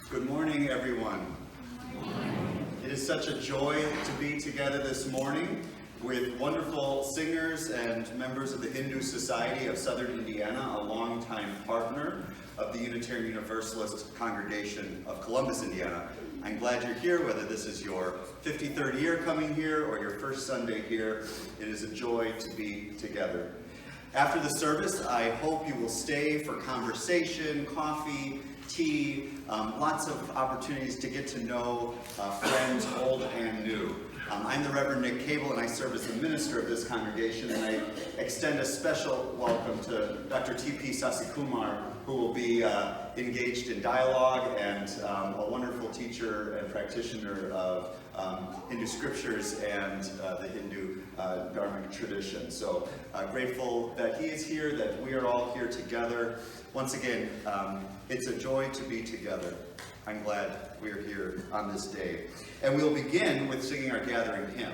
Good morning, everyone. It is such a joy to be together this morning with wonderful singers and members of the Hindu Society of Southern Indiana, a longtime partner of the Unitarian Universalist Congregation of Columbus, Indiana. I'm glad you're here, whether this is your 53rd year coming here or your first Sunday here. It is a joy to be together. After the service, I hope you will stay for conversation, coffee, tea, lots of opportunities to get to know friends old and new. I'm the Rev NIC and I serve as the minister of this congregation, and I extend a special welcome to DrTPS Sasikumar, who will be engaged in dialogue and a wonderful teacher and practitioner of Hindu scriptures and the Hindu Dharmic tradition. So grateful that he is here, that we are all here together. Once again, it's a joy to be together. I'm glad we're here on this day. And we'll begin with singing our gathering hymn.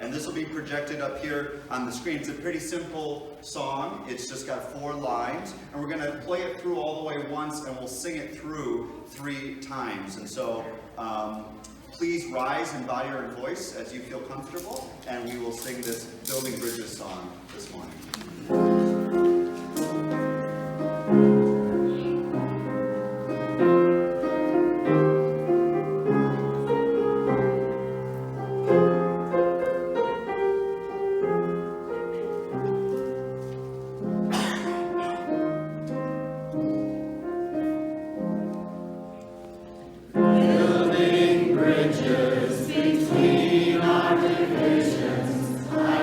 And this will be projected up here on the screen. It's a pretty simple song. It's just got 4 lines. And we're going to play it through all the way once, and we'll sing it through 3 times. And so please rise in body or in voice as you feel comfortable, and we will sing this Building Bridges song this morning.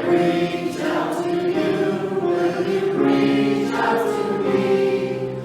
Reach out to you, will you reach out to me?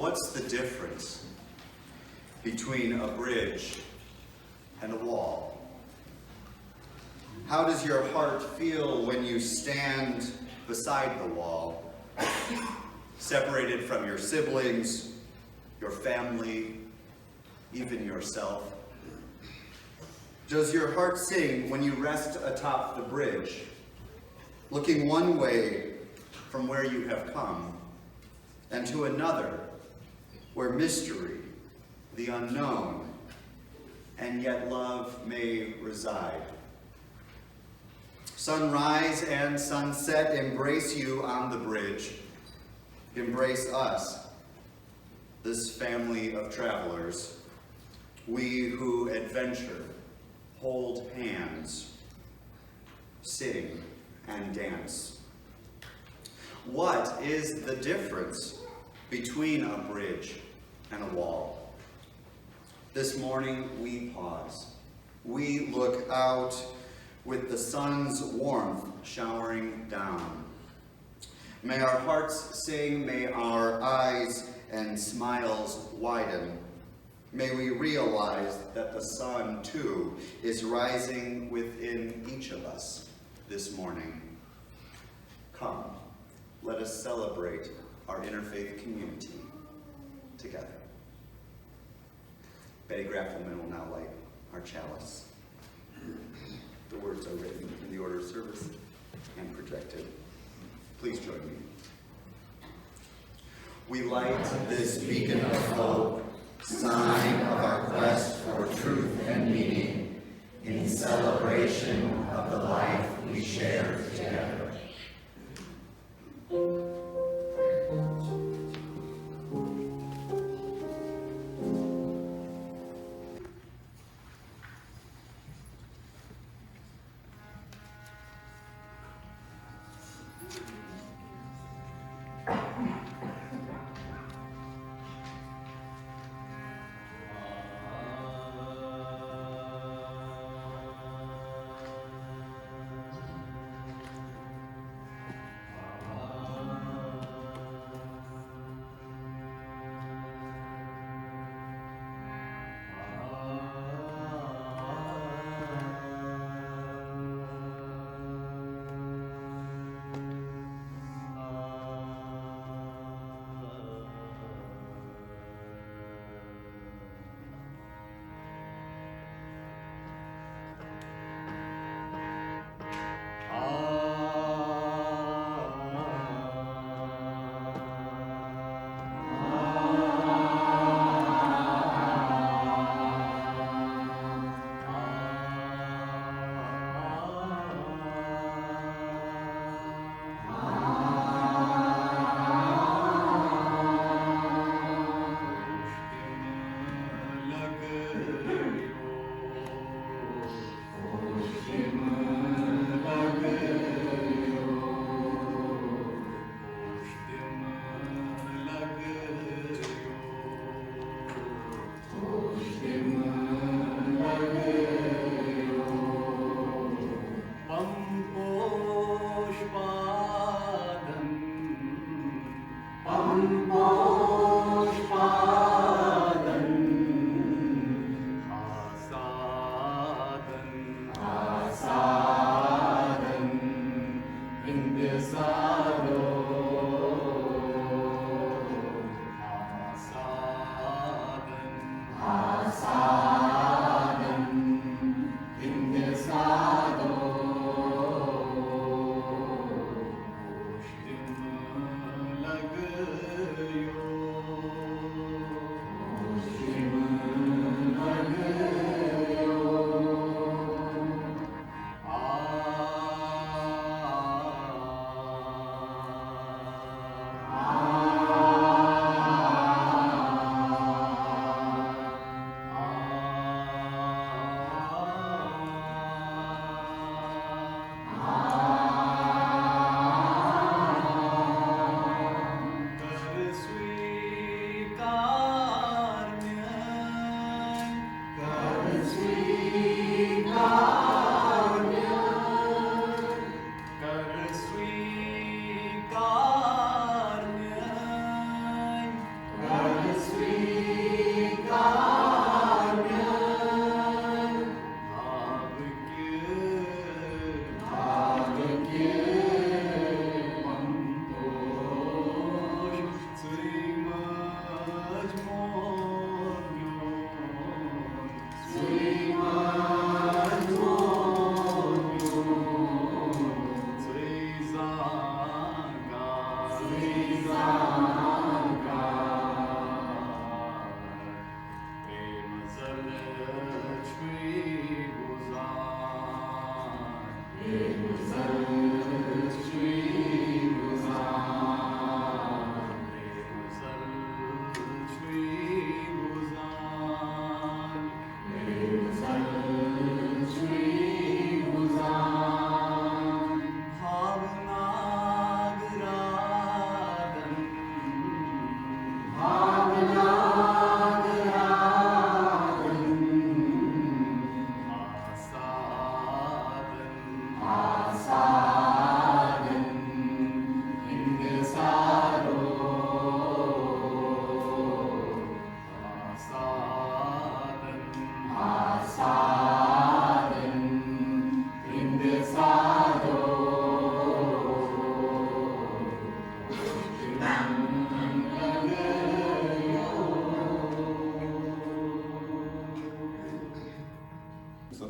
What's the difference between a bridge and a wall? How does your heart feel when you stand beside the wall, separated from your siblings, your family, even yourself? Does your heart sing when you rest atop the bridge, looking one way from where you have come, and to another where mystery, the unknown, and yet love may reside? Sunrise and sunset embrace you on the bridge. Embrace us, this family of travelers, we who adventure, hold hands, sing, and dance. What is the difference between a bridge and a wall? This morning we pause. We look out with the sun's warmth showering down. May our hearts sing, may our eyes and smiles widen. May we realize that the sun, too, is rising within each of us this morning. Come, let us celebrate our interfaith community together. Betty Graffelman will now light our chalice. The words are written in the order of service and projected. Please join me. We light this beacon of hope, sign of our quest for truth and meaning, in celebration of the life we share together.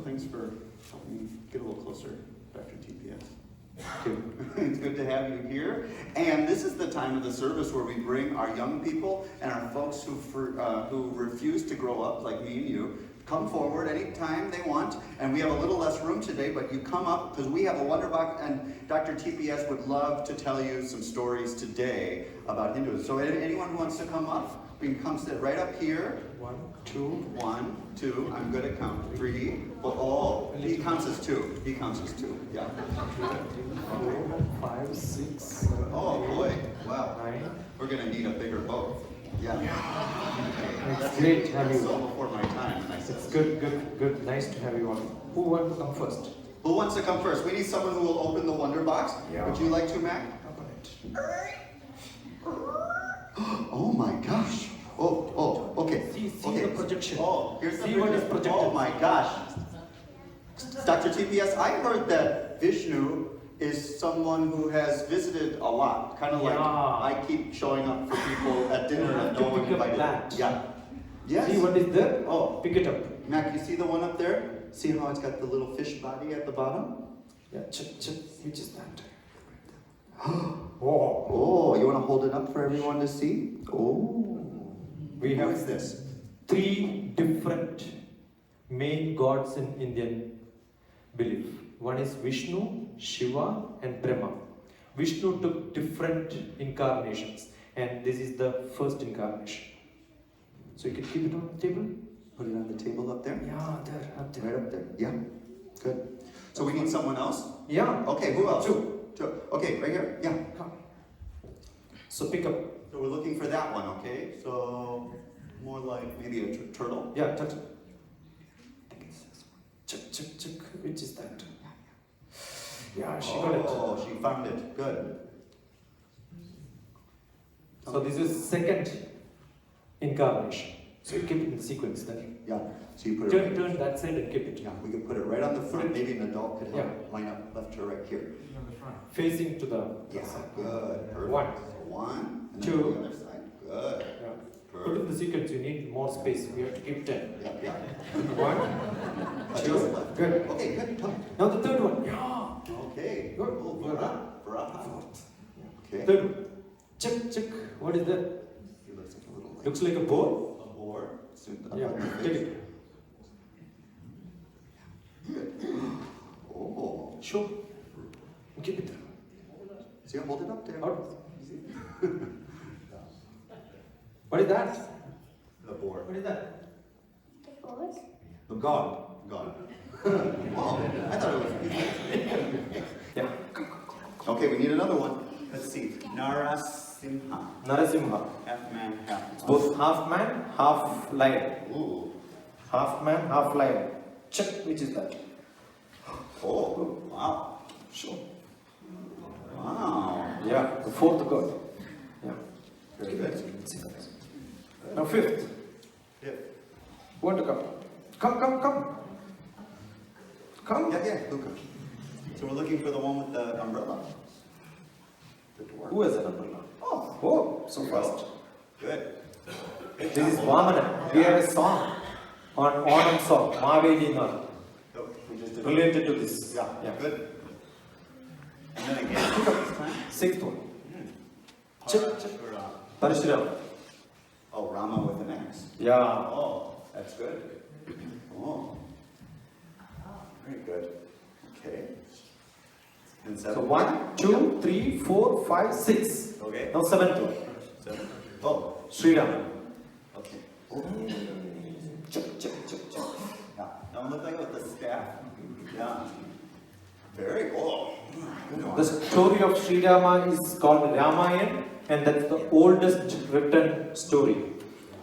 thanks for helping me get a little closer, DrTPS. It's good to have you here. And this is the time of the service where we bring our young people and our folks who refuse to grow up, like me and you, come forward anytime they want. And we have a little less room today, but you come up because we have a wonder box, and DrTPS would love to tell you some stories today about Hinduism. So anyone who wants to come up, we can come sit right up here. 1, 1, 2. I'm good at count. 3. Oh, he counts as 2. He counts as 2. Yeah. 4, 5, 6, 7. Oh boy! Wow. 9. We're gonna need a bigger boat. Yeah. It's great to have you. So before my time. It's good. Nice to have you all. Who wants to come first? Who wants to come first? We need someone who will open the wonder box. Yeah. Would you like to, Mac? Open it. Oh my gosh! Oh, okay. See Okay. the projection. Oh, here's the See what is projection. projected. Oh my gosh! DrTPS, I heard that Vishnu is someone who has visited a lot. Kind of like Yeah. I keep showing up for people at dinner and no one Pick up invited. that. Yeah. Yes. See what is there? Oh. Pick it up. Mac, you see the one up there? See how it's got the little fish body at the bottom? Yeah, check. Which is that? Oh, you want to hold it up for everyone to see? Oh. We Who have is this? 3 different main gods in Indian belief. One is Vishnu, Shiva, and Brahma. Vishnu took different incarnations, and this is the first incarnation. So you can keep it on the table? Put it on the table up there? Yeah, there, up there. Right up there. Yeah. Good. So we need someone else? Yeah. Okay, who else? 2. Okay, right here? Yeah. Come. So pick up. So we're looking for that one, okay? So more like maybe a turtle? Yeah, touch it. Check. Which is that? Yeah, she got it. Oh, she found it. Good. So this is second incarnation. So you keep it in sequence then. Yeah. So you put it Turn that side and keep it. Yeah, we could put it right on the front. Put it- Maybe an adult could help Yeah. line up left to right here. Facing to the Yeah, side. good. Perfect. 1. So 1. And 2. then the other side. Good. Yeah. Put in Perfect. the sequence, you need more space. We have to keep 10. Yeah. 1, Adjust 2. left. Good. Okay, good. Come. Now the third one. Yeah. Okay. Good. Oh, Good. Varaha. Okay. Third one. Check. What is that? It looks like a little Looks like a board. a boar. Yeah. Take it. Good. Oh. Show. Keep it there. See, hold it up there. Out. What is that? The boar. What is that? The god. God. Oh, I thought it was. Yeah. Okay, we need another one. Let's see. Narasimha. Narasimha. Half man, half. Both half man, half lion. Ooh. Half man, half lion. Check which is that. Oh, wow. Sure. Wow. Yeah, the fourth god. Yeah. Very good. Now fifth. Yeah. Who want to come? Come. Come. Yeah, Luca. So we're looking for the one with the umbrella. The dwarf. Who has an umbrella? Oh, so fast. Good. This is Vamana. We have a song on Onam song, Maveli Nal, Oh, we just did related to this. Yeah, Yeah. good. And then again, this time. Sixth one. Check. Parashuram. Oh, Rama with an X. Yeah. Oh, that's good. Oh. Very good. Okay. And So seven. 1, 2, 3, 4, 5, 6. Okay. Now seventh one. Seven. Oh, Sri Ram. okay. Check. Yeah. Don't look like with the staff. Yeah. Very cool. Good one. The story of Sri Rama is called Ramayana, and that's the oldest written story.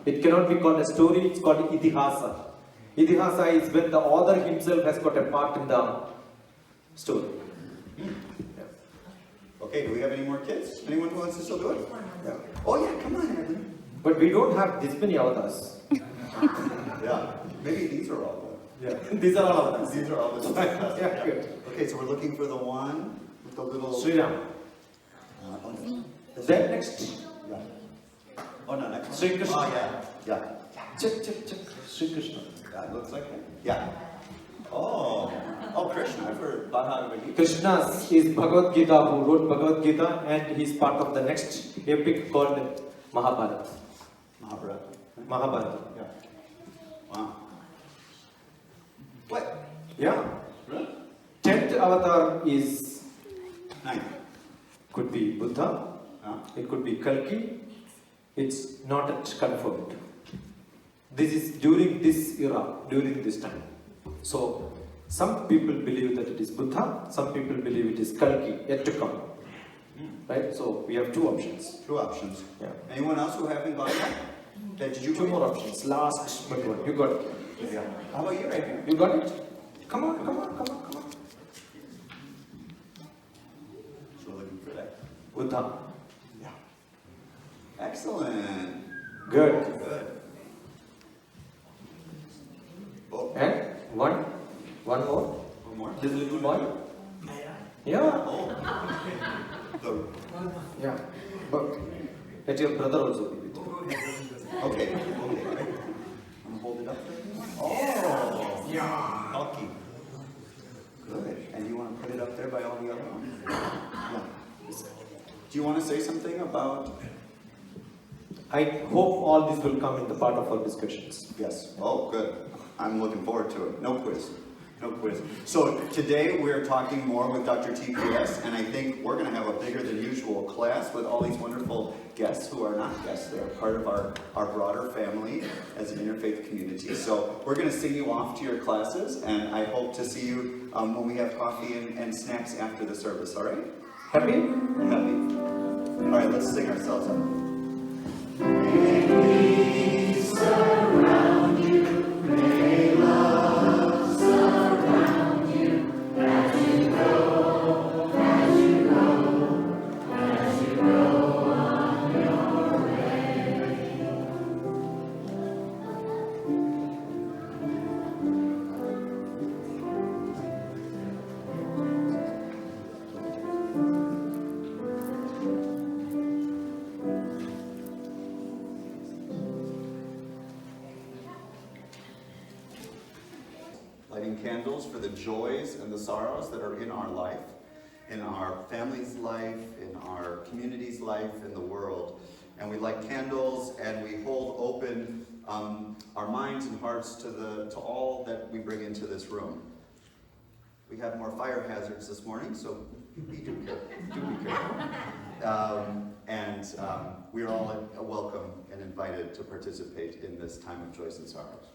It cannot be called a story, it's called Idihasa. Idihasa is when the author himself has got a part in the story. Okay, do we have any more kids? Anyone who wants to still do it? Yeah. Oh yeah, come on, Evan. But we don't have this many avatars. Yeah. Maybe these are all Yeah. These are all avatars. These are all the Yeah, good. Okay, so we're looking for the one with the little. Sri Ram. Oh, no. Then next. Yeah. Oh no, next. Sri Krishna. Oh yeah. Yeah. Check. Sri Krishna. That looks like it. Yeah. Oh, Krishna. I've heard Bhagavad Gita. Krishna is Bhagavad Gita, who wrote Bhagavad Gita, and he's part of the next epic called Mahabharata. Mahabharata. Yeah. Wow. What? Yeah. Really? 10th avatar is, Ninth. could be Buddha, it could be Kalki, it's not yet confirmed. This is during this era, during this time. So, some people believe that it is Buddha, some people believe it is Kalki, yet to come. Right? So, we have two options. Two options. Yeah. Anyone else who haven't got that? Did you Two more options. Last but one. You got it. Yeah. How about you right here? You got it? Come on, come on, come on, come on. So looking for that. Buddha. Yeah. Excellent. Good. Good. Oh, And one more. one more. This little boy. Yeah. Oh. The, Yeah. But let your brother also be with you. okay. I'm gonna hold it up. Oh. Yeah. Lucky. Good. And you want to put it up there by all the other ones? Yeah. Do you want to say something about? I hope all this will come in the part of our discussions. Yes. Oh, good. I'm looking forward to it. No quiz. No quiz. So today we're talking more with DrTPS, and I think we're going to have a bigger than usual class with all these wonderful guests who are not guests. They're part of our broader family as an interfaith community. So we're going to sing you off to your classes, and I hope to see you when we have coffee and snacks after the service, all right? Happy? Happy? All right, let's sing ourselves up. Lighting candles for the joys and the sorrows that are in our life, in our family's life, in our community's life, in the world. And we light candles and we hold open our minds and hearts to all that we bring into this room. We have more fire hazards this morning, so be careful. We are all welcome and invited to participate in this time of joys and sorrows.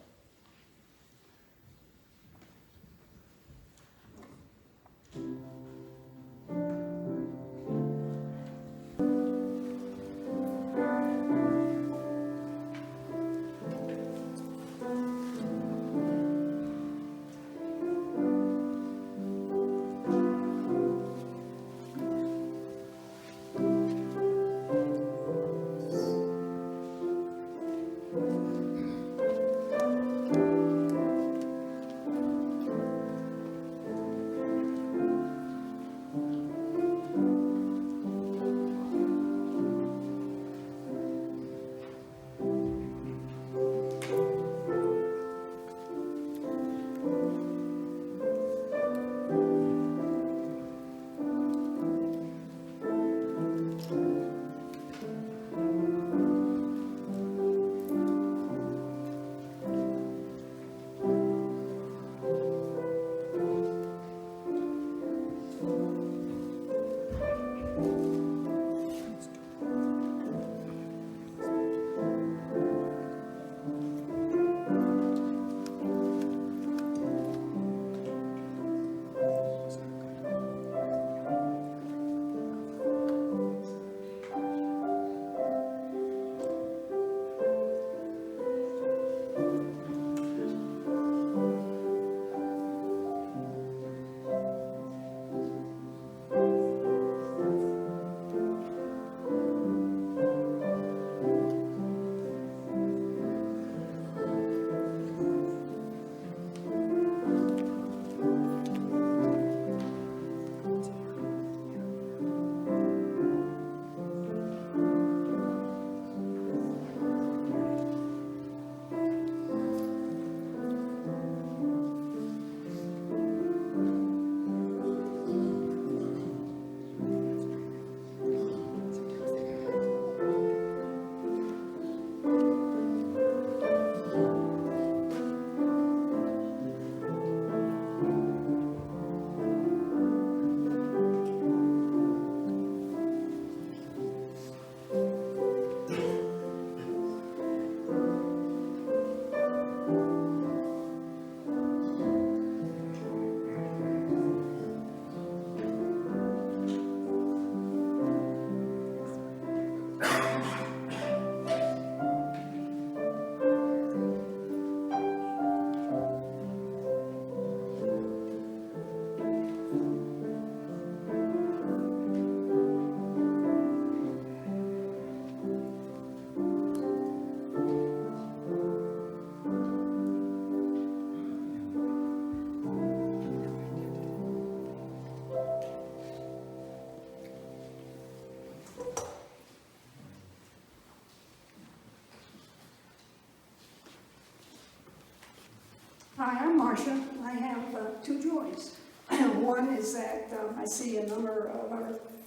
Hi, I'm Marcia. I have two joys. One is that I see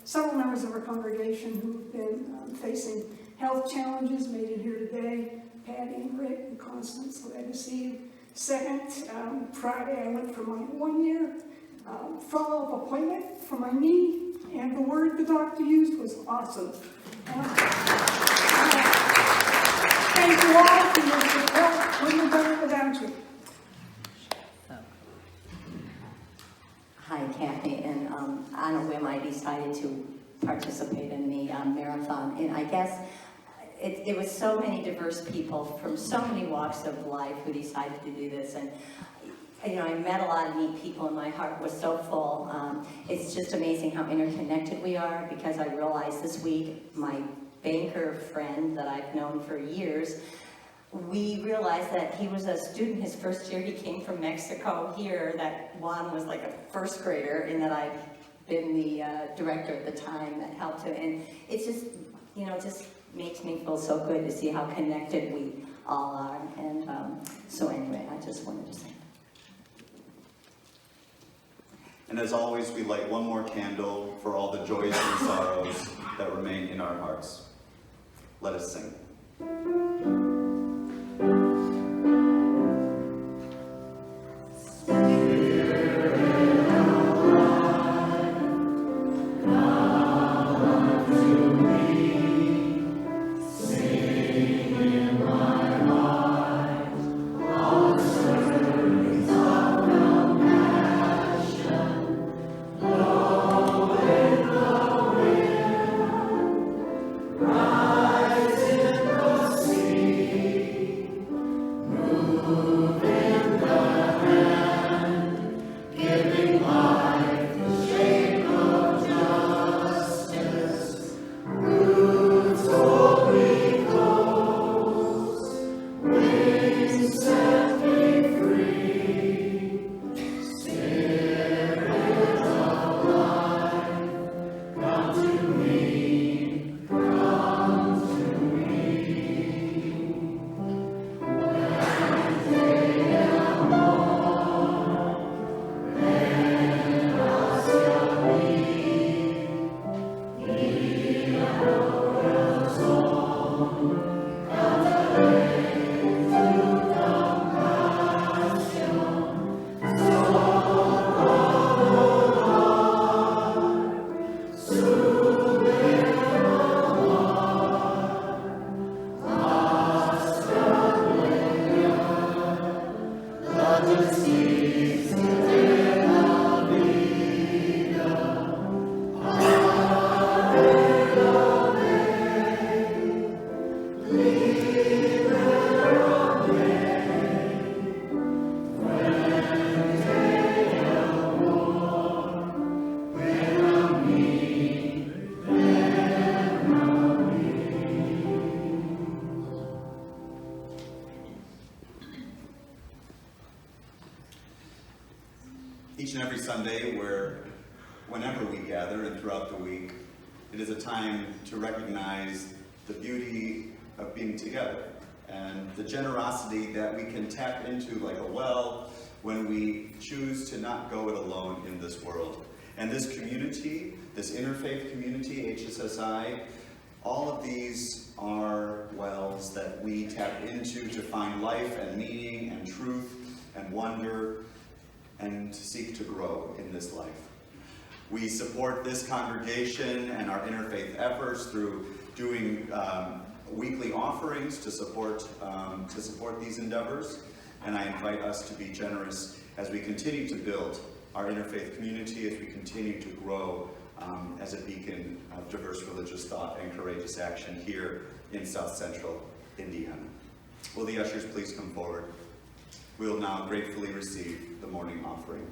several members of our congregation who've been facing health challenges made it here today. Patty and Rick and Constance, glad to see you. Second, Friday I went for my 1-year follow-up appointment for my knee, and the word the doctor used was awesome. Thank you all for your help. Wouldn't have done it without you. Hi, Kathy, and on a whim I decided to participate in the marathon, and I guess it was so many diverse people from so many walks of life who decided to do this, and I met a lot of neat people and my heart was so full. It's just amazing how interconnected we are, because I realized this week my banker friend that I've known for years, we realized that he was a student his first year. He came from Mexico here, that Juan was like a first grader, and that I've been the director at the time that helped him. And it's just, just makes me feel so good to see how connected we all are. And so anyway, I just wanted to say. And as always, we light one more candle for all the joys and sorrows that remain in our hearts. Let us sing. Each and every Sunday, whenever we gather and throughout the week, it is a time to recognize the beauty of being together and the generosity that we can tap into like a well when we choose to not go it alone in this world. And this community, this interfaith community, HSSI, all of these are wells that we tap into to find life and meaning and truth and wonder and seek to grow in this life. We support this congregation and our interfaith efforts through doing weekly offerings to support these endeavors, and I invite us to be generous as we continue to build our interfaith community, as we continue to grow as a beacon of diverse religious thought and courageous action here in South Central Indiana. Will the ushers please come forward? We will now gratefully receive the morning offering.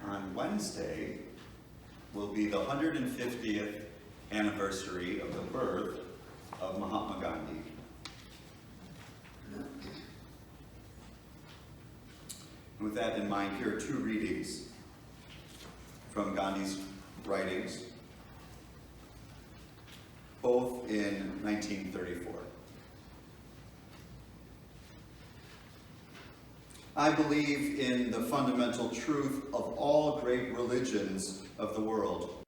On Wednesday will be the 150th anniversary of the birth of Mahatma Gandhi. And with that in mind, here are two readings from Gandhi's writings, both in 1934. I believe in the fundamental truth of all great religions of the world.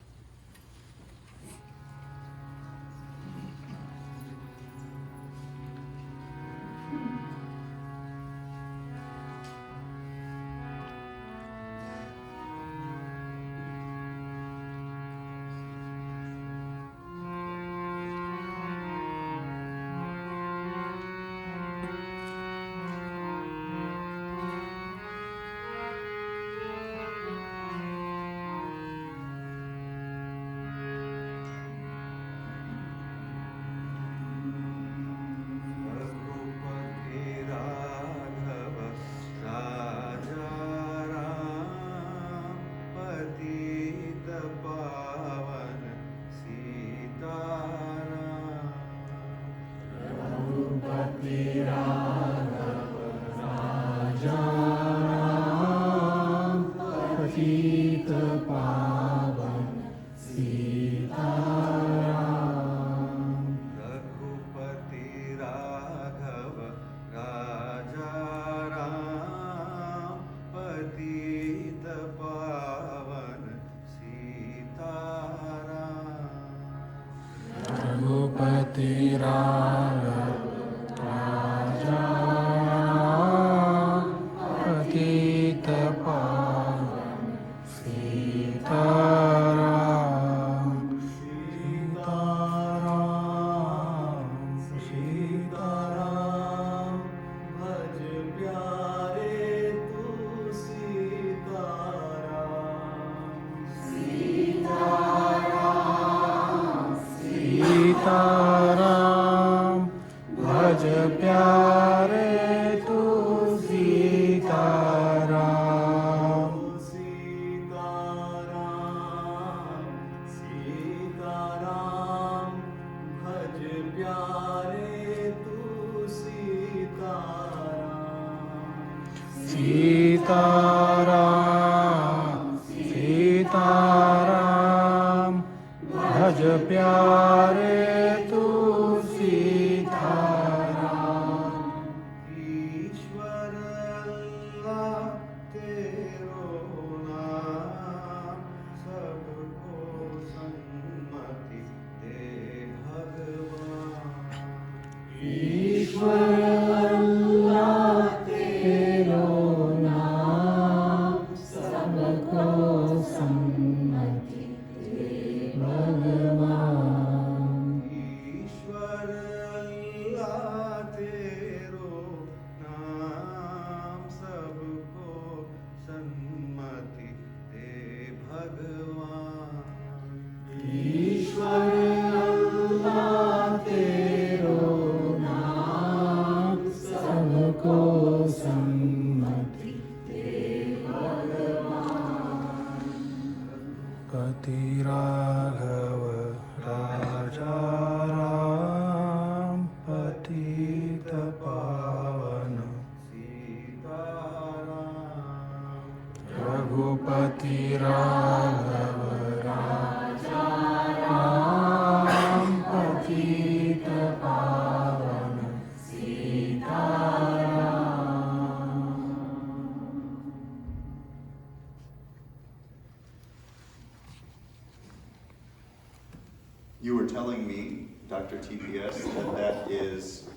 You were telling me, DrTPS, that is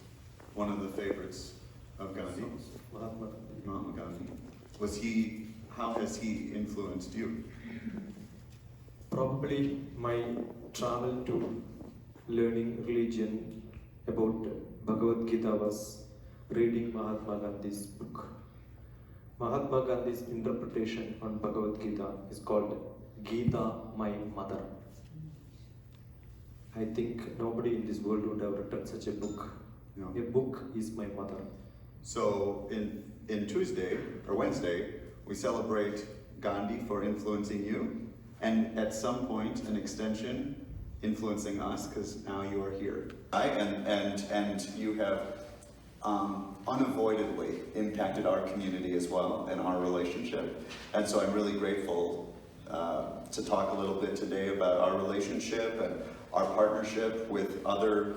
one of the favorites of Gandhi, Mahatma Gandhi. How has he influenced you? Probably my travel to learning religion about Bhagavad Gita was reading Mahatma Gandhi's book. Mahatma Gandhi's interpretation on Bhagavad Gita is called Gita, my mother. I think nobody in this world would have written such a book. No. A book is my mother. So in Tuesday or Wednesday, we celebrate Gandhi for influencing you, and at some point, an extension influencing us, because now you are here. And you have unavoidably impacted our community as well and our relationship. And so I'm really grateful to talk a little bit today about our relationship and our partnership with other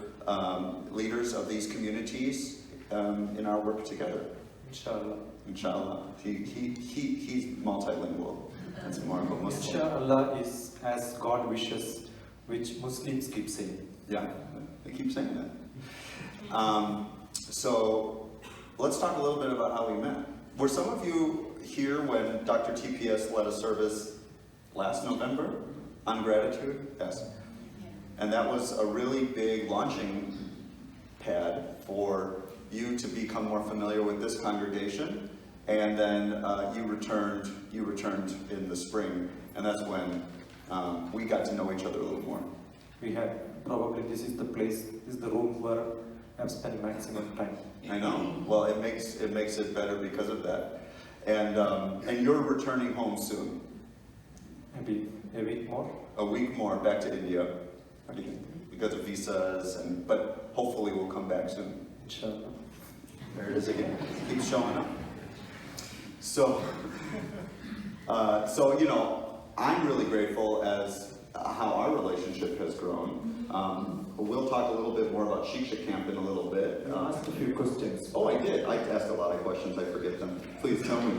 leaders of these communities in our work together. Inshallah. Inshallah. He's multilingual. That's more of a Muslim. Inshallah is as God wishes, which Muslims keep saying. Yeah, they keep saying that. So let's talk a little bit about how we met. Were some of you here when DrTPS led a service last November on gratitude? Yes. And that was a really big launching pad for you to become more familiar with this congregation. And then you returned in the spring, and that's when we got to know each other a little more. We had probably this is the room where I've spent maximum time. I know. Well, it makes it better because of that. And you're returning home soon. Maybe a week more. A week more back to India because of visas, but hopefully we'll come back soon. Inshallah. There it is again. Keeps showing up. So you know, I'm really grateful as how our relationship has grown. We'll talk a little bit more about Shiksha Camp in a little bit. You asked a few questions. Oh, I did. I asked a lot of questions. I forget them. Please tell me.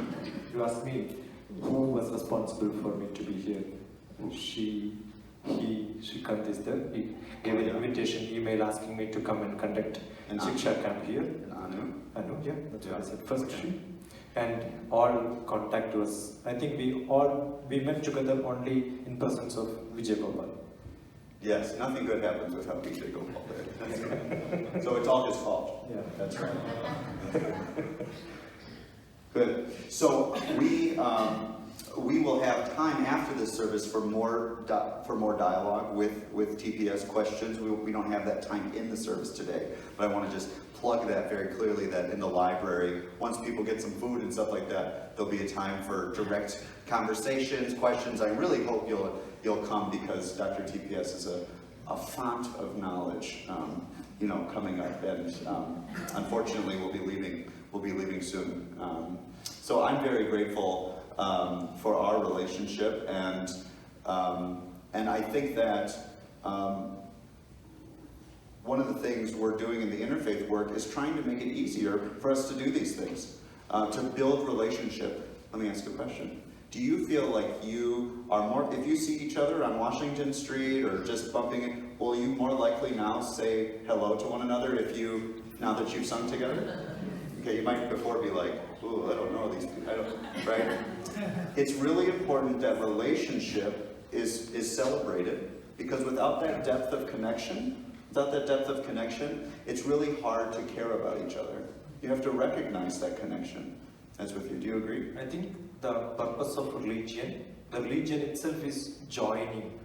You asked me who was responsible for me to be here. She is there. He gave an invitation email asking me to come and conduct And Shiksha Camp here. Anu, yeah, that's what I said. First she. And all contact was, I think we met together only in presence of Vijay Gopal. Yes, nothing good happens without Vijay Gopal there. That's right. So it's all his fault. Yeah. That's right. Good. So we will have time after this service for more dialogue with TPS questions. We don't have that time in the service today, but I want to just plug that very clearly, that in the library, once people get some food and stuff like that, there'll be a time for direct conversations, questions. I really hope you'll come, because DrTPS is a font of knowledge, coming up, and unfortunately we'll be leaving soon. So I'm very grateful for our relationship, and I think that one of the things we're doing in the interfaith work is trying to make it easier for us to do these things, to build relationship. Let me ask a question. Do you feel like you are more, if you see each other on Washington Street or just bumping it, will you more likely now say hello to one another now that you've sung together? Okay, you might before be like, ooh, I don't know these people, right? It's really important that relationship is celebrated, because without that depth of connection, it's really hard to care about each other. You have to recognize that connection. That's with you. Do you agree? I think the purpose of religion itself is joining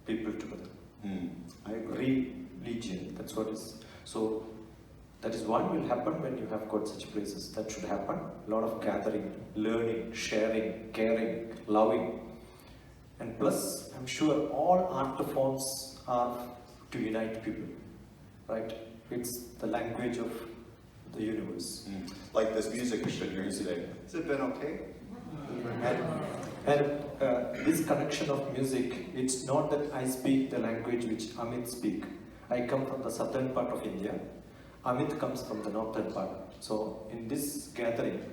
people together. I agree. Religion, that's what is. So that is what will happen when you have got such places. That should happen. A lot of gathering, learning, sharing, caring, loving. And plus, I'm sure all art forms are to unite people, right? It's the language of the universe. Like this music we've been hearing today. Has it been okay? And this connection of music, it's not that I speak the language which Amit speak. I come from the southern part of India. Amit comes from the northern part. So in this gathering,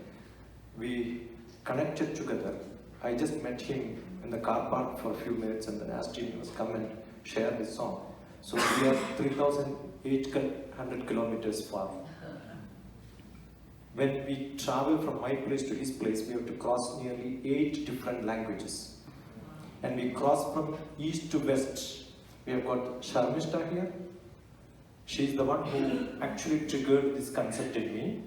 we connected together. I just met him in the car park for a few minutes and then asked him to come and share his song. So we are 3,800 kilometers far. When we travel from my place to his place, we have to cross nearly 8 different languages. And we cross from east to west. We have got Sharmishta here. She's the one who actually triggered this concept in me.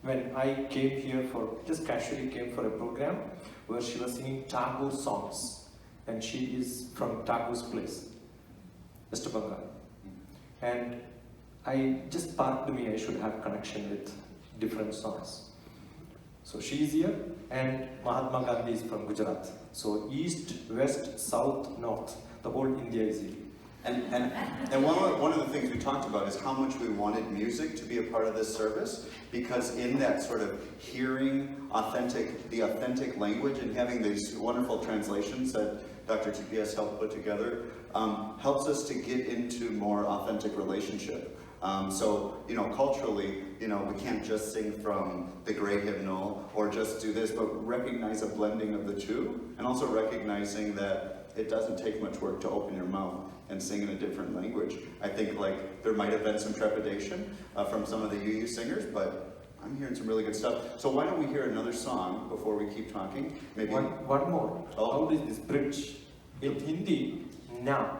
When I came here just casually came for a program where she was singing Tagore songs. And she is from Tagore's place, West Bengal. And I just sparked me, I should have connection with different songs. So she is here, and Mahatma Gandhi is from Gujarat. So east, west, south, north, the whole India is here. And one of the things we talked about is how much we wanted music to be a part of this service, because in that sort of hearing the authentic language and having these wonderful translations that DrTPS helped put together helps us to get into more authentic relationship. So, culturally, we can't just sing from the Great Hymnal or just do this, but recognize a blending of the two, and also recognizing that it doesn't take much work to open your mouth and sing in a different language. I think there might have been some trepidation from some of the UU singers, but I'm hearing some really good stuff. So why don't we hear another song before we keep talking? Maybe One more. Oh. How is this bridge? In Hindi, na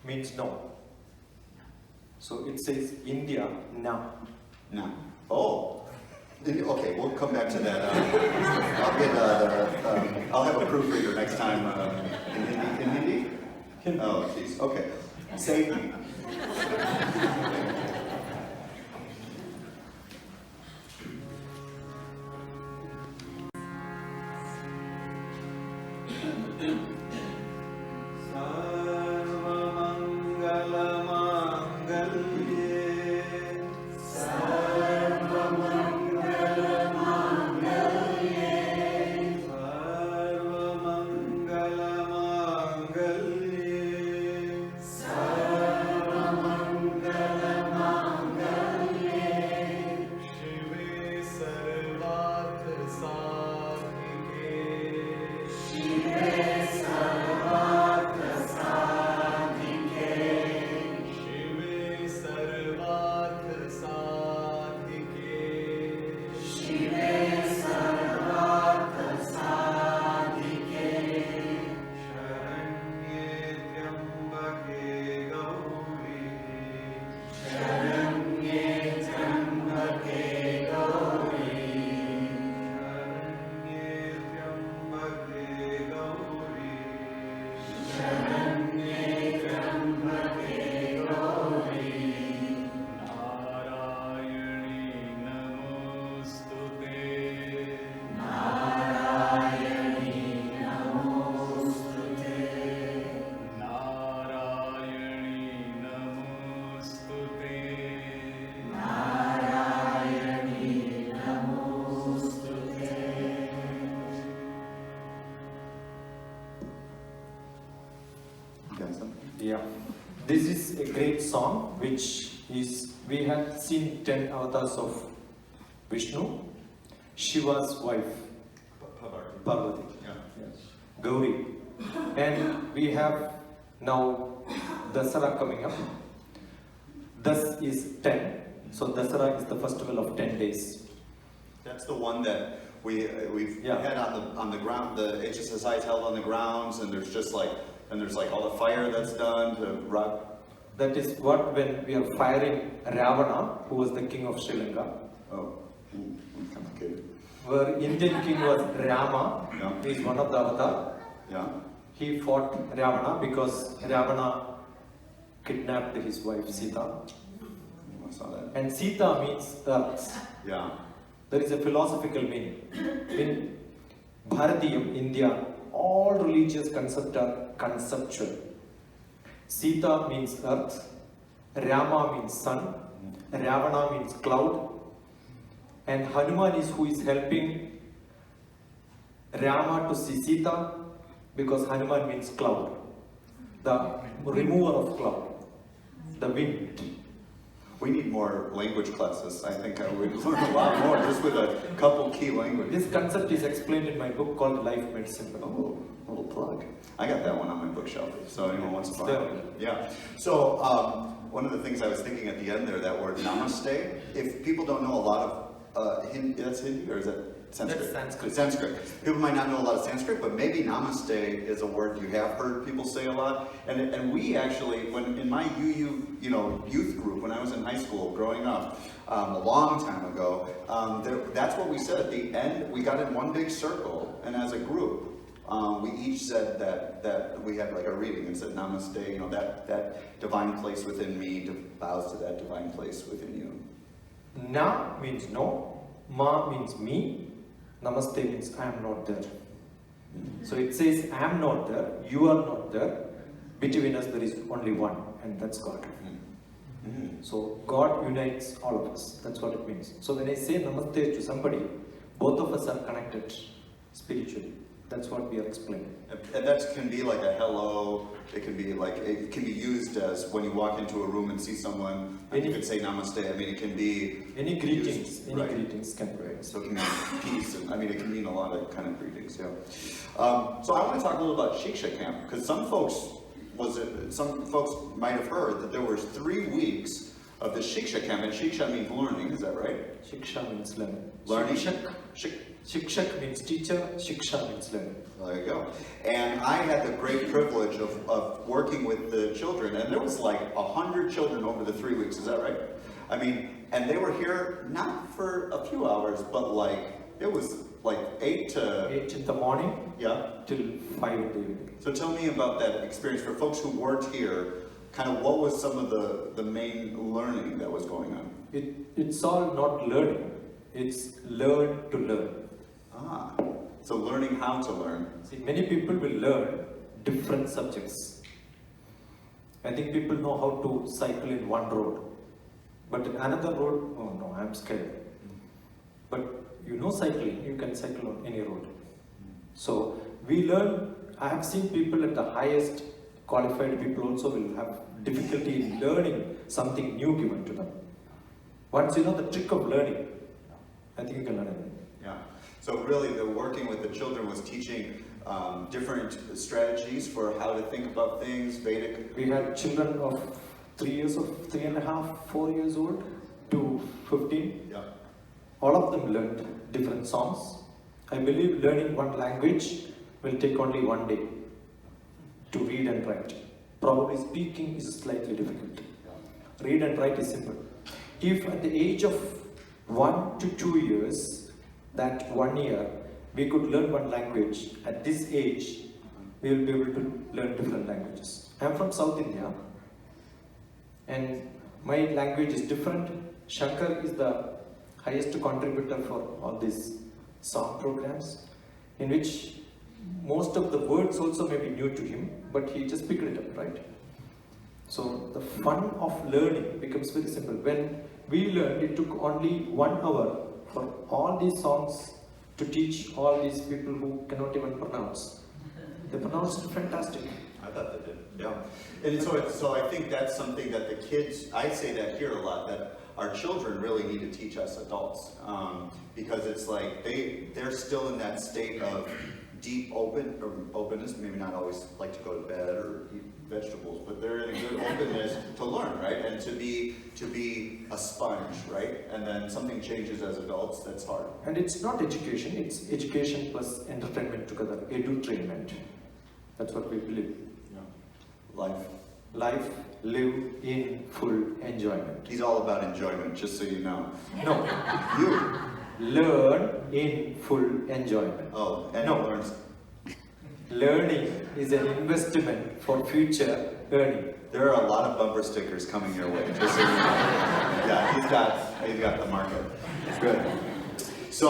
means no. So it says India, na. No. Oh. Okay, we'll come back to that. I'll have a proofreader next time in Hindi. Oh, jeez. Okay. Say. Yeah. This is a great song, which is, we have seen 10 avatars of Vishnu, Shiva's wife, Parvati, Gauri, and we have now Dasara coming up. Das is 10, so Dasara is the festival of 10 days. That's the one that we've Yeah. had on the ground. The HSSI is held on the grounds, and there's all the fire that's done to rock. That is what when we are firing Ravana, who was the king of Sri Lanka, Oh, complicated. where Indian king was Rama, Yeah. he is one of the avatar. Yeah. He fought Ravana because Ravana kidnapped his wife Sita. I saw that. And Sita means earth. Yeah. There is a philosophical meaning. In Bharatiyam, India, all religious concepts are conceptual. Sita means earth, Rama means sun, Ravana means cloud, and Hanuman is who is helping Rama to see Sita, because Hanuman means cloud, the remover of cloud, the wind. We need more language classes. I think we'd learn a lot more just with a couple key languages. This concept is explained in my book called Life Made Simple. Oh, little plug. I got that one on my bookshelf, so anyone wants to buy There. it. Yeah. So one of the things I was thinking at the end there, that word namaste. If people don't know a lot of Hindi, that's Hindi or is that Sanskrit? That's Sanskrit. Sanskrit. People might not know a lot of Sanskrit, but maybe namaste is a word you have heard people say a lot. And we actually, when in my UU youth group when I was in high school growing up a long time ago, that's what we said at the end. We got in one big circle, and as a group, we each said that we had like a reading and said namaste. That divine place within me bows to that divine place within you. Na means no, Ma means me, Namaste means I am not there. So it says I am not there, you are not there, between us there is only one, and that's God. So God unites all of us, that's what it means. So when I say Namaste to somebody, both of us are connected spiritually. That's what we are explaining. And that can be like a hello, it can be used as when you walk into a room and see someone, you could say namaste. I mean, it can be any greetings, used, any right. greetings can be. Right. So it can mean peace, and I mean, it can mean a lot of kind of greetings, yeah. So I want to talk a little about Shiksha Camp, because some folks might have heard that there was 3 weeks of the Shiksha Camp, and Shiksha means learning, is that right? Shiksha means learning. Learning? Shikshak means teacher, Shiksha means learning. There you go. And I had the great privilege of working with the children, and there was like 100 children over the 3 weeks, is that right? I mean, and they were here not for a few hours, but it was like 8 in the morning, yeah, till 5 in the evening. So tell me about that experience for folks who weren't here. Kind of what was some of the main learning that was going on? It's all not learning, it's learn to learn. So learning how to learn. See, many people will learn different subjects. I think people know how to cycle in one road, but in another road, oh no, I'm scared. But you know cycling, you can cycle on any road. So we learn, I have seen people at the highest qualified people also will have difficulty in learning something new given to them. Once you know the trick of learning, I think you can learn anything. Yeah. So really, the working with the children was teaching different strategies for how to think about things, Vedic. We had children of 3 and a half, 4 years old to 15. Yeah. All of them learned different songs. I believe learning one language will take only 1 day to read and write. Probably speaking is slightly difficult. Read and write is simple. If at the age of 1 to 2 years, that 1 year, we could learn one language, at this age, we will be able to learn different languages. I am from South India, and my language is different. Shankar is the highest contributor for all these song programs, in which most of the words also may be new to him, but he just picked it up, right? So the fun of learning becomes very simple. When we learned, it took only 1 hour for all these songs to teach all these people who cannot even pronounce. They pronounced it fantastic. I thought they did, yeah. And so I think that's something that the kids, I say that here a lot, that our children really need to teach us adults. Because it's like they're still in that state of deep openness, maybe not always like to go to bed or eat vegetables, but they're in a good openness to learn, right? And to be a sponge, right? And then something changes as adults, that's hard. And it's not education, it's education plus entertainment together, edutainment. That's what we believe. Yeah. Life, live in full enjoyment. He's all about enjoyment, just so you know. No, You. learn in full enjoyment. Oh, and No. he learns. Learning is an investment for future earning. There are a lot of bumper stickers coming your way, just so you know. Yeah, he's got the market. Good. So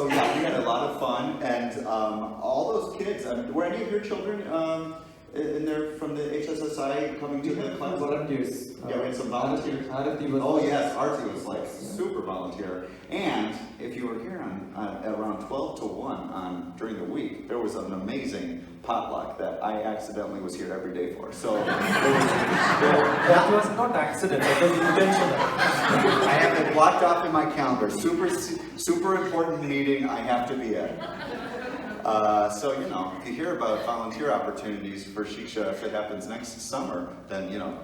yeah, we had a lot of fun, and all those kids. Were any of your children in there from the HSSI coming to the class? Volunteers. Yeah, we had some volunteers. Arati was. Oh yes, Artie was like super volunteer. And if you were here on around 12 to 1 during the week, there was an amazing potluck that I accidentally was here every day for. So That was not accident, that was intentional. I have it blocked off in my calendar. Super important meeting I have to be at. So, you know, if you hear about volunteer opportunities for Shiksha, if it happens next summer, then, you know,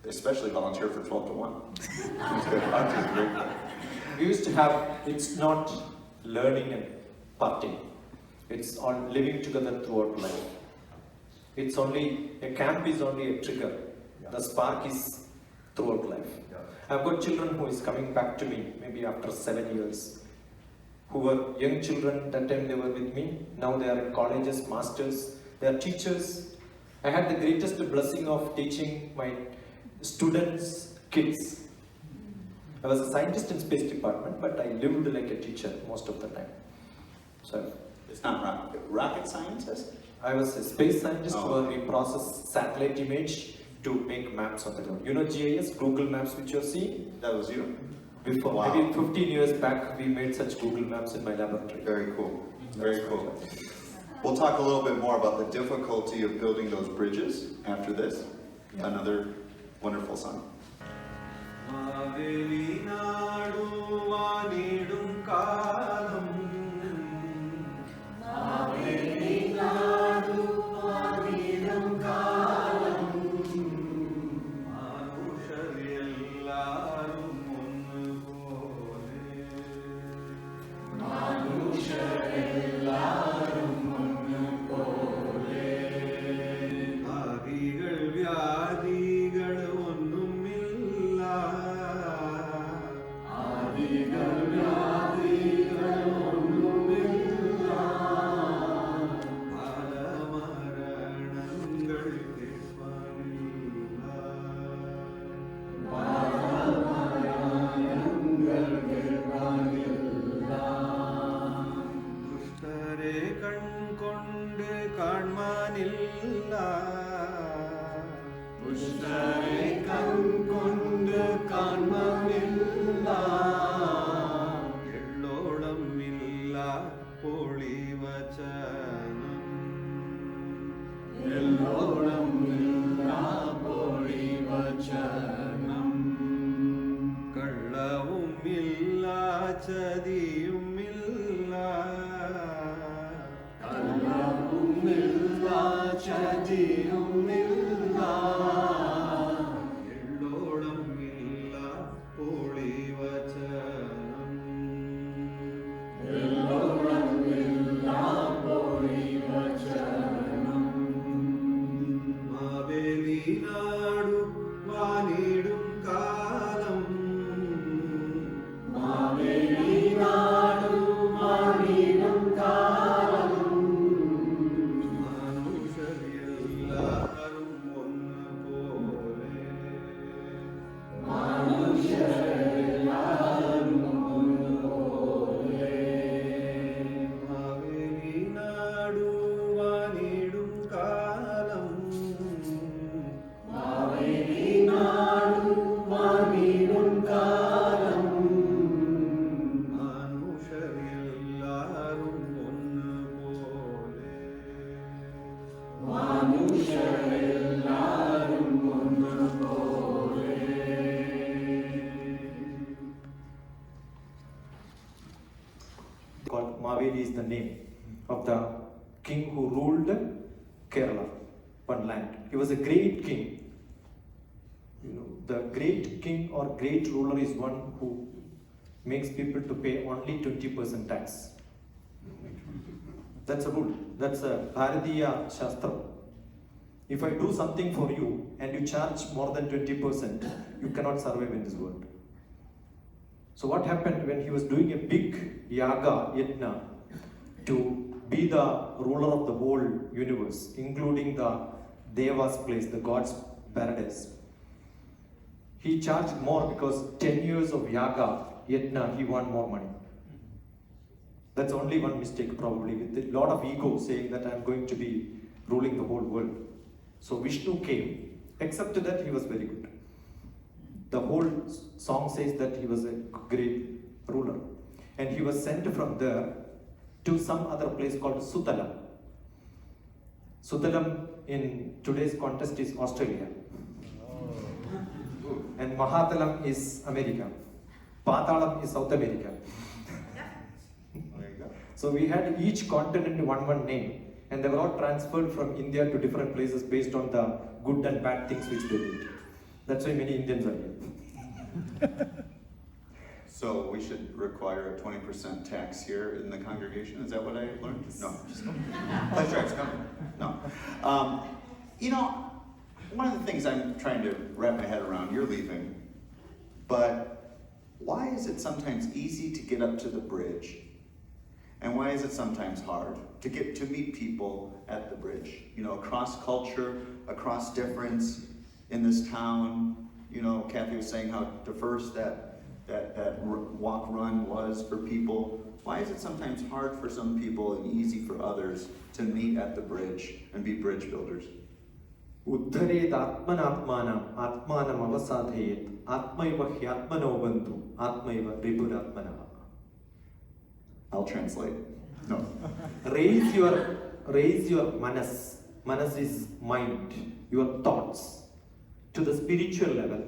especially volunteer for 12 to 1. It's good. Artie's great. We used to have, it's not learning and partying. It's on living together throughout life. It's only, a camp is only a trigger. The spark is throughout life. I've got children who is coming back to me, maybe after 7 years, who were young children, that time they were with me. Now they are in colleges, masters, they are teachers. I had the greatest blessing of teaching my students' kids. I was a scientist in space department, but I lived like a teacher most of the time. So It's not rocket scientist? I was a space scientist Oh. where we process satellite image to make maps on the ground. You know GIS, Google Maps, which you're seeing? That was you? Before, Wow. maybe 15 years back, we made such Google Maps in my laboratory. Very cool. Very cool. We'll talk a little bit more about the difficulty of building those bridges after this. Yeah. Another wonderful song. Called Maveli is the name of the king who ruled Kerala, one land. He was a great king. You know, the great king or great ruler is one who makes people to pay only 20% tax. That's a rule. That's a Bharatiya Shastra. If I do something for you and you charge more than 20%, you cannot survive in this world. So what happened when he was doing a big yaga, yajna, to be the ruler of the whole universe, including the Deva's place, the God's paradise? He charged more because 10 years of yaga, yajna, he want more money. That's only one mistake probably, with a lot of ego saying that I'm going to be ruling the whole world. So Vishnu came, except that he was very good. The whole song says that he was a great ruler. And he was sent from there to some other place called Sutalam. Sutalam in today's context is Australia. And Mahatalam is America. Patalam is South America. There you go. So we had each continent one name, and they were all transferred from India to different places based on the good and bad things which they did. That's why many Indians are here. So we should require a 20% tax here in the congregation? Is that what I learned? No, just pleasure is coming. No. You know, one of the things I'm trying to wrap my head around, you're leaving, but why is it sometimes easy to get up to the bridge? And why is it sometimes hard to get to meet people at the bridge? You know, across culture, across difference in this town. You know, Kathy was saying how diverse that walk run was for people? Why is it sometimes hard for some people and easy for others to meet at the bridge and be bridge builders? उद्धरेत् आत्मनात्मानम् आत्मानम् अवसाधयेत् आत्मैव ह्यात्मनो बन्धु आत्मैव रिपुरात्मनः. I'll translate. No. Raise your manas. Manas is mind, your thoughts, to the spiritual level.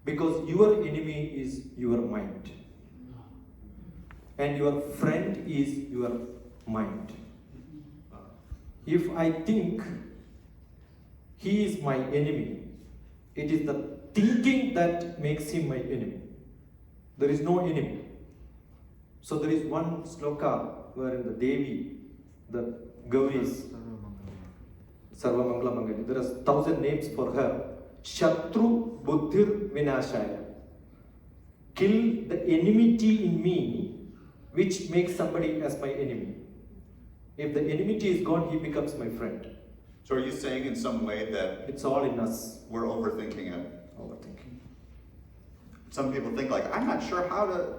Because your enemy is your mind. And your friend is your mind. If I think he is my enemy, it is the thinking that makes him my enemy. There is no enemy. So there is one sloka where in the Devi, the Gauris, Sarvamangala Mangali, there are 1,000 names for her. Shatru Buddhir Vinashaya. Kill the enmity in me, which makes somebody as my enemy. If the enmity is gone, he becomes my friend. So are you saying in some way that It's all in us. we're overthinking it? Overthinking. Some people think like, I'm not sure how to...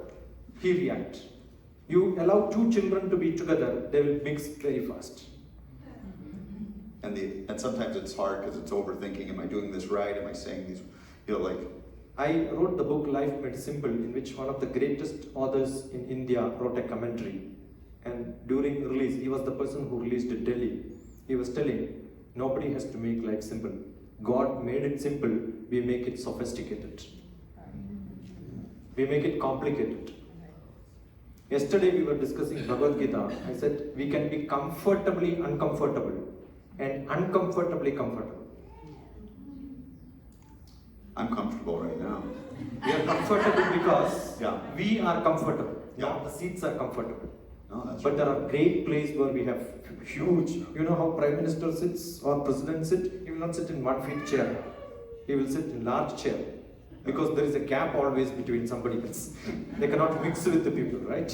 He reacts. You allow two children to be together, they will mix very fast. And sometimes it's hard because it's overthinking. Am I doing this right? Am I saying these, like... I wrote the book Life Made Simple, in which one of the greatest authors in India wrote a commentary. And during release, he was the person who released it Delhi. He was telling, nobody has to make life simple. God made it simple, we make it sophisticated. We make it complicated. Yesterday we were discussing Bhagavad Gita. I said, we can be comfortably uncomfortable and uncomfortably comfortable. I'm comfortable right now. We are comfortable because Yeah. we are comfortable. Yeah. Now the seats are comfortable. No, that's But right. there are great places where we have huge, you know how Prime Minister sits or President sits? He will not sit in 1 feet chair. He will sit in large chair. Because there is a gap always between somebody else. They cannot mix with the people, right?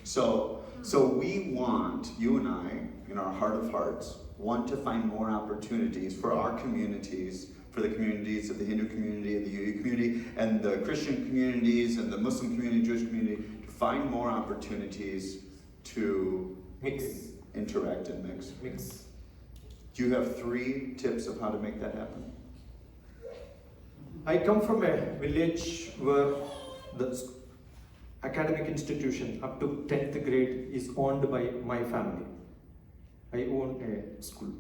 So we want, you and I, in our heart of hearts, want to find more opportunities for our communities, for the communities of the Hindu community and the UU community and the Christian communities and the Muslim community, Jewish community, to find more opportunities to Mix. interact and mix. Mix. Do you have 3 tips of how to make that happen? I come from a village where the academic institution up to 10th grade is owned by my family. I own a school.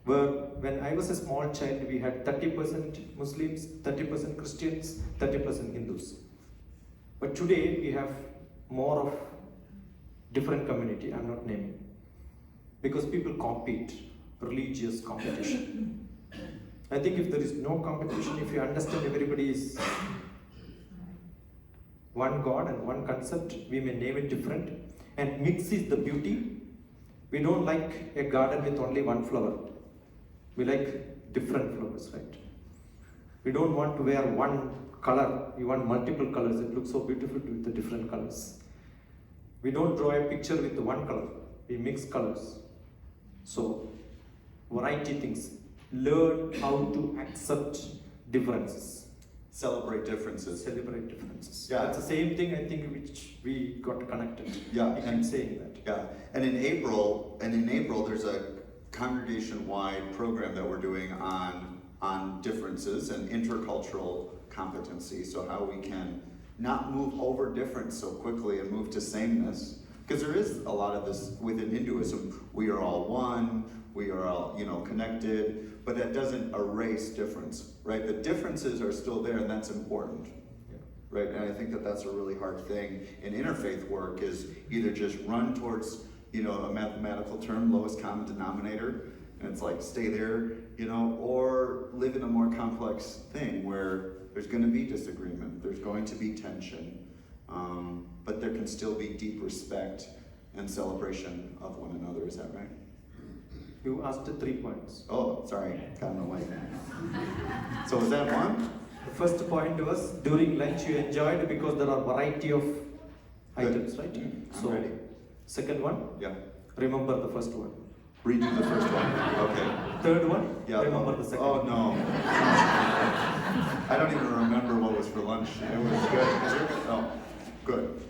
Where when I was a small child, we had 30% Muslims, 30% Christians, 30% Hindus. But today we have more of different community, I'm not naming. Because people compete, religious competition. I think if there is no competition, if you understand everybody is one God and one concept, we may name it different. And mix is the beauty. We don't like a garden with only one flower. We like different flowers, right? We don't want to wear one color, we want multiple colors. It looks so beautiful with the different colors. We don't draw a picture with one color, we mix colors. So, variety things. Learn how to accept differences. Celebrate differences. Celebrate differences. Yeah. That's the same thing I think which we got connected. Yeah, We keep and- saying that. Yeah, and in April, there's a congregation-wide program that we're doing on differences and intercultural competency. So how we can not move over difference so quickly and move to sameness, because there is a lot of this within Hinduism. We are all one. We are all, connected, but that doesn't erase difference, right? The differences are still there, and that's important. Right, and I think that that's a really hard thing in interfaith work is either just run towards, a mathematical term, lowest common denominator, and it's like stay there, or live in a more complex thing where there's going to be disagreement, there's going to be tension, but there can still be deep respect and celebration of one another. Is that right? You asked 3 points. Oh, sorry, got in the way. So was that one? The first point was during lunch you enjoyed because there are variety of items, right? I'm So, ready. second one, Yeah. remember the first one. Redo the first one. Okay. Third one, Yeah. remember the second Oh one. no. I don't even remember what was tacos for lunch. It was good. Oh, good.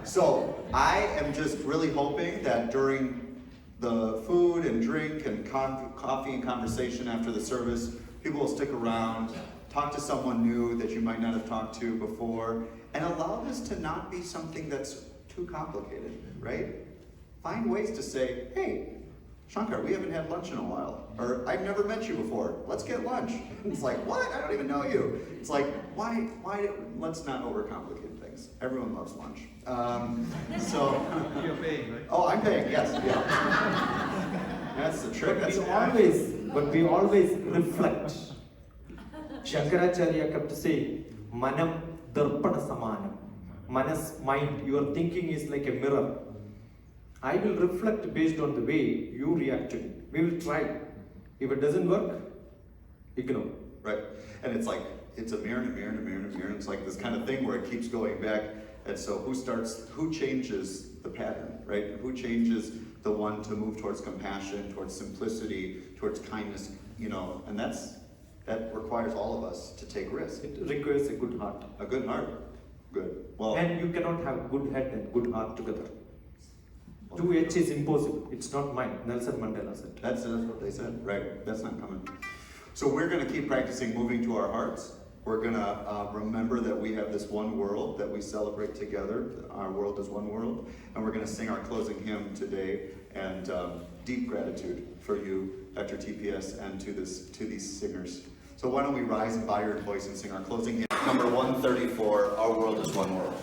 So I am just really hoping that during the food and drink and coffee and conversation after the service, people will stick around, talk to someone new that you might not have talked to before, and allow this to not be something that's too complicated, right? Find ways to say, hey, Shankar, we haven't had lunch in a while. Or, I've never met you before. Let's get lunch. It's like, what? I don't even know you. It's like, why, let's not overcomplicate things. Everyone loves lunch. You're paying, right? Oh, I'm paying, yes, yeah. That's the trick. But we always reflect. Shankaracharya kept saying, Manam Darpana Samanam. Manas, mind, your thinking is like a mirror. I will reflect based on the way you react to it. We will try. If it doesn't work, ignore. Right. And it's like, it's a mirror and a mirror and a mirror and a mirror. It's like this kind of thing where it keeps going back. And so who changes the pattern, right? Who changes the one to move towards compassion, towards simplicity, towards kindness, and that requires all of us to take risks. It requires a good heart. A good heart? Good. Well, And you cannot have good head and good heart together. 2H is impossible. It's not mine. Nelson Mandela said. that's what they said, right? That's not coming. So we're going to keep practicing moving to our hearts. We're going to remember that we have this one world that we celebrate together. Our world is one world. And we're going to sing our closing hymn today. And deep gratitude for you, DrTPS, and to these singers. So why don't we rise and bow your voice and sing our closing hymn, number 134, Our World is One World.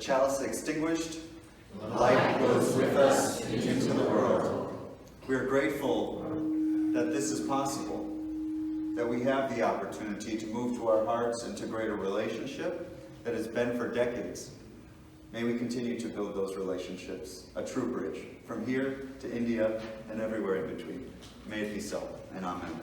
Chalice extinguished, light goes with us into the world. We are grateful that this is possible, that we have the opportunity to move to our hearts into greater relationship that has been for decades. May we continue to build those relationships, a true bridge, from here to India and everywhere in between. May it be so, and amen.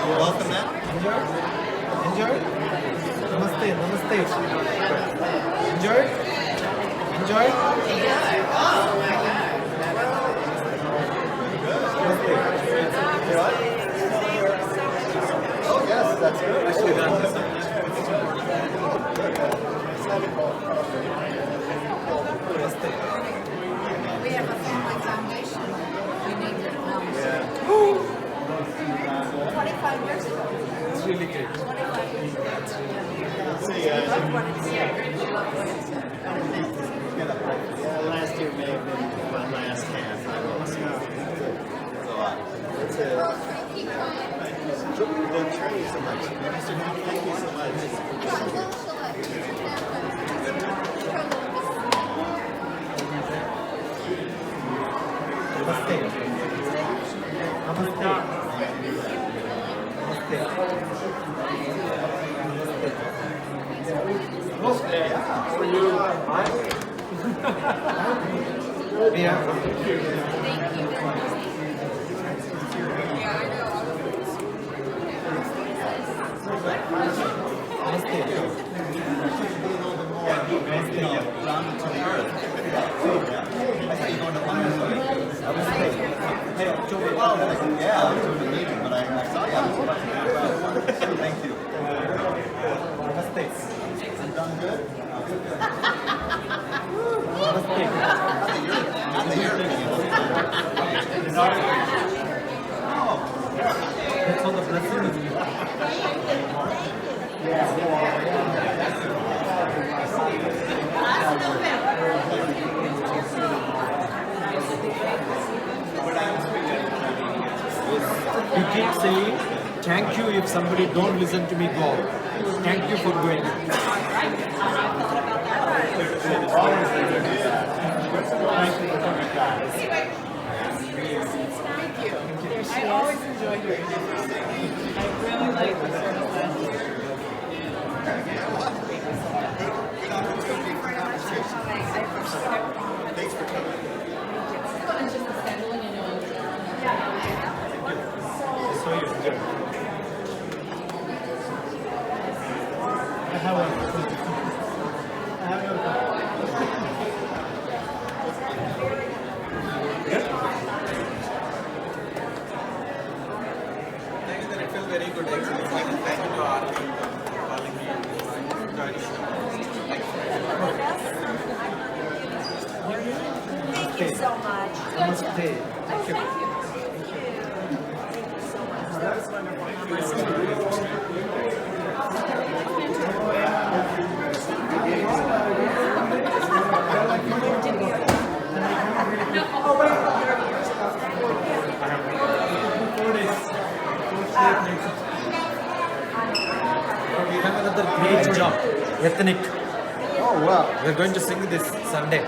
Welcome, man. Enjoy? Namaste. Enjoy? Oh, yes, that's good. Nicely done. We have a family foundation. We need to announce. 25 years ago. It's really great. 25 years ago. See you guys. Love what it said. Love what it said. Last year may have been my last half. I lost. That's it. They're training so much. Thank you so much. Namaste. Namaste. Namaste. For you. Yeah. Namaste. Yeah, I was doing a meeting, but I saw you. Thank you. Namaste. I'm done good? Namaste. Not the European. That's all the blessings. You keep saying, thank you if somebody don't listen to me go. Thank you for going. I always enjoy hearing you. I really like the sort of Thanks for coming. So you enjoy. I have one. I have your card. Thank you, that I feel very good. Excellent. Thank you to Arti for calling me and joining us. Thank you so much. Namaste. Thank you. We have another great job. Ethnic. Oh, wow. We're going to sing this Sunday.